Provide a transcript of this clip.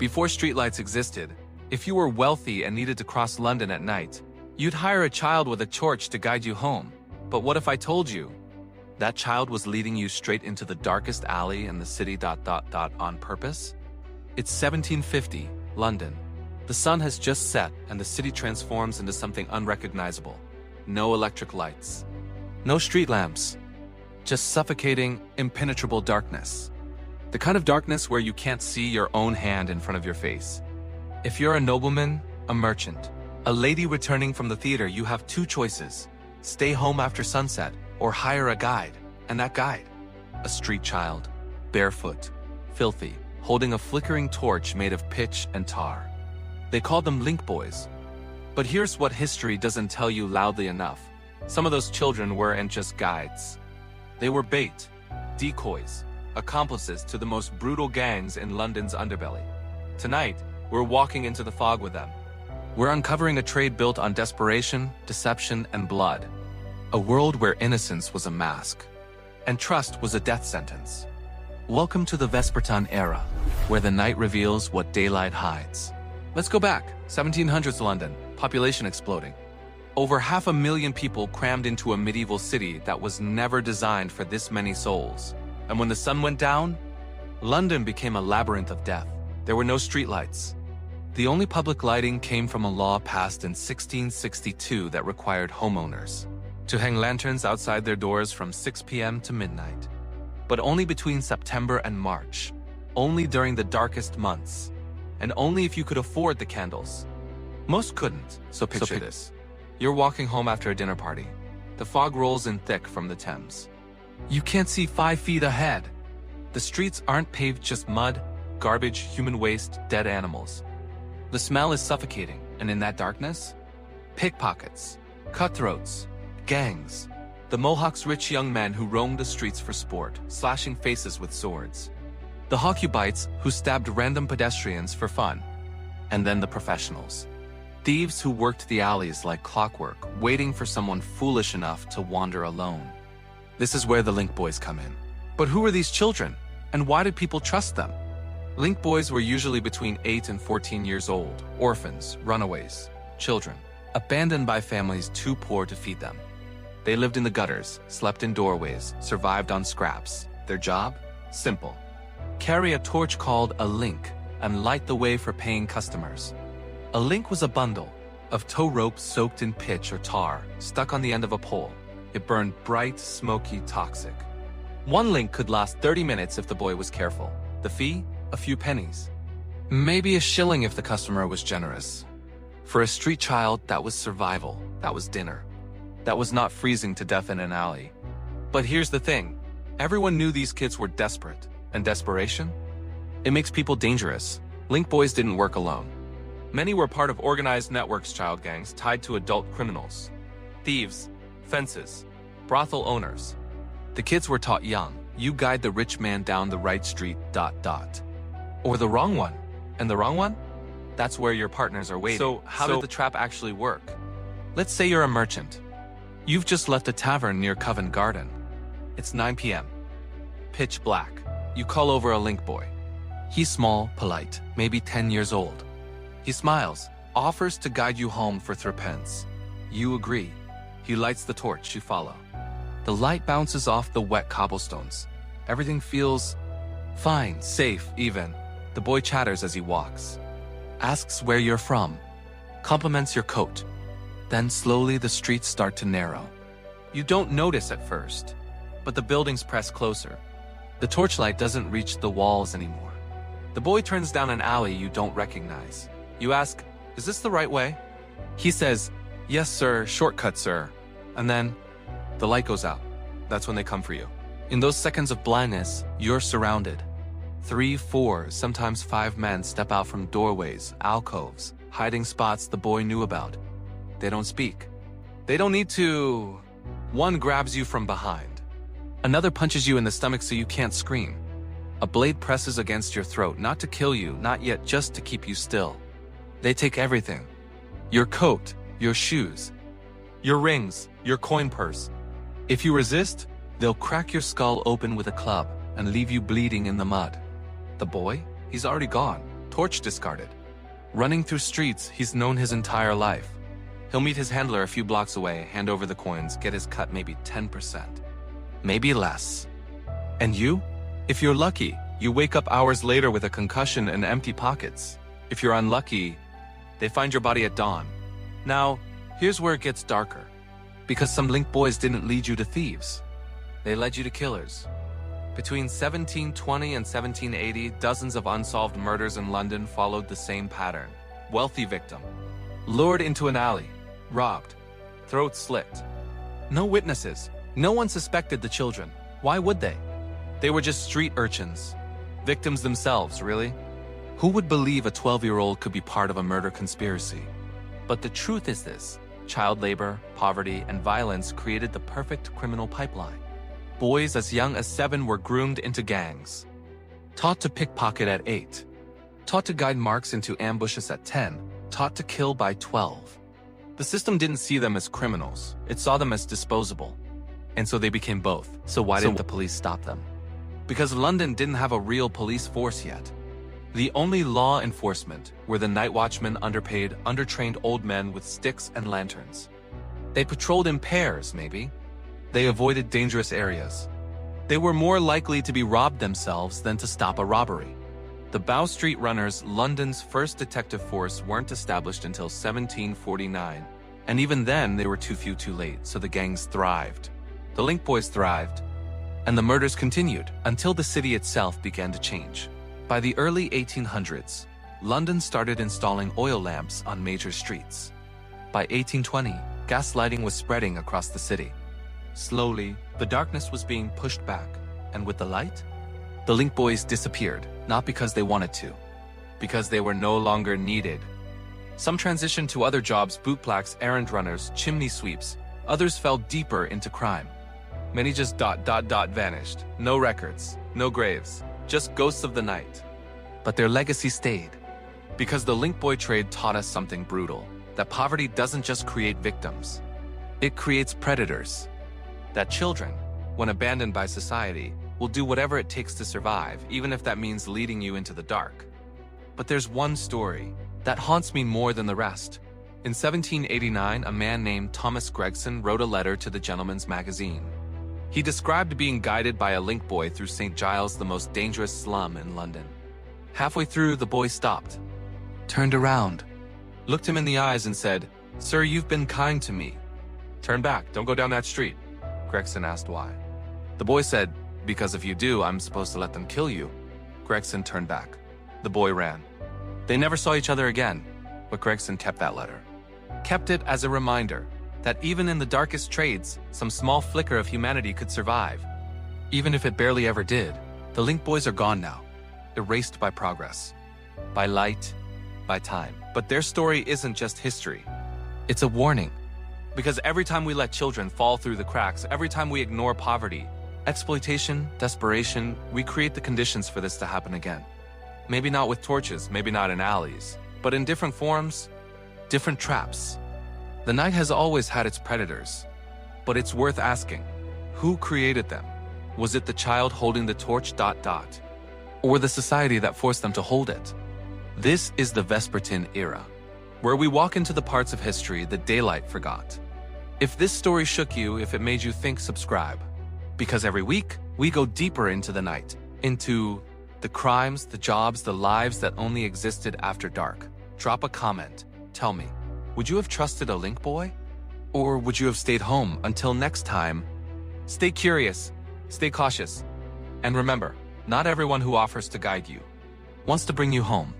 Before streetlights existed, if you were wealthy and needed to cross London at night, you'd hire a child with a torch to guide you home. But what if I told you that child was leading you straight into the darkest alley in the city on purpose? It's 1750, London. The sun has just set and the city transforms into something unrecognizable. No electric lights. No street lamps. Just suffocating, impenetrable darkness. The kind of darkness where you can't see your own hand in front of your face. If you're a nobleman, a merchant, a lady returning from the theater, you have two choices. Stay home after sunset or hire a guide. And that guide, a street child, barefoot, filthy, holding a flickering torch made of pitch and tar. They called them link boys. But here's what history doesn't tell you loudly enough. Some of those children weren't just guides. They were bait, decoys, accomplices to the most brutal gangs in London's underbelly. Tonight, we're walking into the fog with them. We're uncovering a trade built on desperation, deception, and blood. A world where innocence was a mask, and trust was a death sentence. Welcome to the Vespertine era, where the night reveals what daylight hides. Let's go back, 1700s London, population exploding. Over 500,000 people crammed into a medieval city that was never designed for this many souls. And when the sun went down, London became a labyrinth of death. There were no streetlights. The only public lighting came from a law passed in 1662 that required homeowners to hang lanterns outside their doors from 6 p.m. to midnight. But only between September and March, only during the darkest months, and only if you could afford the candles. Most couldn't, so picture this. You're walking home after a dinner party. The fog rolls in thick from the Thames. You can't see 5 feet ahead. The streets aren't paved, just mud, garbage, human waste, dead animals. The smell is suffocating, and in that darkness, pickpockets, cutthroats, gangs, the Mohawks, rich young men who roamed the streets for sport, slashing faces with swords. The Hocubites who stabbed random pedestrians for fun. And then the professionals. Thieves who worked the alleys like clockwork, waiting for someone foolish enough to wander alone. This is where the link boys come in. But who are these children? And why did people trust them? Link boys were usually between 8 and 14 years old, orphans, runaways, children, abandoned by families too poor to feed them. They lived in the gutters, slept in doorways, survived on scraps. Their job? Simple. Carry a torch called a link and light the way for paying customers. A link was a bundle of tow ropes soaked in pitch or tar, stuck on the end of a pole. It burned bright, smoky, toxic. One link could last 30 minutes if the boy was careful. The fee? A few pennies. Maybe a shilling if the customer was generous. For a street child, that was survival. That was dinner. That was not freezing to death in an alley. But here's the thing. Everyone knew these kids were desperate. And desperation? It makes people dangerous. Link boys didn't work alone. Many were part of organized networks, child gangs tied to adult criminals. Thieves, fences, brothel owners. The kids were taught young, you guide the rich man down the right street, ... Or the wrong one. And the wrong one? That's where your partners are waiting. So how did the trap actually work? Let's say you're a merchant. You've just left a tavern near Covent Garden. It's 9 p.m. Pitch black. You call over a link boy. He's small, polite, maybe 10 years old. He smiles, offers to guide you home for threepence. You agree. He lights the torch, you follow. The light bounces off the wet cobblestones. Everything feels fine, safe, even. The boy chatters as he walks. Asks where you're from. Compliments your coat. Then slowly the streets start to narrow. You don't notice at first, but the buildings press closer. The torchlight doesn't reach the walls anymore. The boy turns down an alley you don't recognize. You ask, is this the right way? He says, yes, sir, shortcut, sir. And then, the light goes out. That's when they come for you. In those seconds of blindness, you're surrounded. 3, 4, sometimes 5 men step out from doorways, alcoves, hiding spots the boy knew about. They don't speak. They don't need to. One grabs you from behind. Another punches you in the stomach so you can't scream. A blade presses against your throat, not to kill you, not yet, just to keep you still. They take everything. Your coat, your shoes, your rings, your coin purse. If you resist, they'll crack your skull open with a club and leave you bleeding in the mud. The boy? He's already gone. torch discarded. Running through streets he's known his entire life. He'll meet his handler a few blocks away, hand over the coins, get his cut maybe 10%. Maybe less. And you? If you're lucky, you wake up hours later with a concussion and empty pockets. If you're unlucky, they find your body at dawn. Now, here's where it gets darker. Because some link boys didn't lead you to thieves. They led you to killers. Between 1720 and 1780, dozens of unsolved murders in London followed the same pattern. Wealthy victim. Lured into an alley. Robbed. Throat slit. No witnesses. No one suspected the children. Why would they? They were just street urchins. Victims themselves, really? Who would believe a 12-year-old could be part of a murder conspiracy? But the truth is this. Child labor, poverty, and violence created the perfect criminal pipeline. Boys as young as 7 were groomed into gangs. Taught to pickpocket at 8. Taught to guide marks into ambushes at 10. Taught to kill by 12. The system didn't see them as criminals. It saw them as disposable. And so they became both. So why didn't the police stop them? Because London didn't have a real police force yet. The only law enforcement were the night watchmen, underpaid, undertrained old men with sticks and lanterns. They patrolled in pairs, maybe. They avoided dangerous areas. They were more likely to be robbed themselves than to stop a robbery. The Bow Street Runners, London's first detective force, weren't established until 1749. And even then, they were too few too late, so the gangs thrived. The Link Boys thrived. And the murders continued until the city itself began to change. By the early 1800s, London started installing oil lamps on major streets. By 1820, gas lighting was spreading across the city. Slowly, the darkness was being pushed back, and with the light, the Link Boys disappeared, not because they wanted to, because they were no longer needed. Some transitioned to other jobs, bootblacks, errand runners, chimney sweeps. Others fell deeper into crime. Many just vanished. No records, no graves, just ghosts of the night. But their legacy stayed, because the Link Boy trade taught us something brutal, that poverty doesn't just create victims, it creates predators. That children, when abandoned by society, will do whatever it takes to survive, even if that means leading you into the dark. But there's one story that haunts me more than the rest. In 1789, a man named Thomas Gregson wrote a letter to the Gentleman's Magazine. He described being guided by a link boy through St. Giles, the most dangerous slum in London. Halfway through, the boy stopped, turned around, looked him in the eyes and said, "Sir, you've been kind to me. Turn back, don't go down that street." Gregson asked why. The boy said, "Because if you do, I'm supposed to let them kill you." Gregson turned back. The boy ran. They never saw each other again, but Gregson kept that letter. Kept it as a reminder that even in the darkest trades, some small flicker of humanity could survive. Even if it barely ever did, the Link Boys are gone now, erased by progress, by light, by time. But their story isn't just history. It's a warning. Because every time we let children fall through the cracks, every time we ignore poverty, exploitation, desperation, we create the conditions for this to happen again. Maybe not with torches, maybe not in alleys, but in different forms, different traps. The night has always had its predators, but it's worth asking, who created them? Was it the child holding the torch ... or the society that forced them to hold it? This is the Vespertine era, where we walk into the parts of history that daylight forgot. If this story shook you, if it made you think, subscribe. Because every week, we go deeper into the night, into the crimes, the jobs, the lives that only existed after dark. Drop a comment. Tell me, would you have trusted a Link Boy? Or would you have stayed home? Until next time, stay curious, stay cautious, and remember, not everyone who offers to guide you wants to bring you home.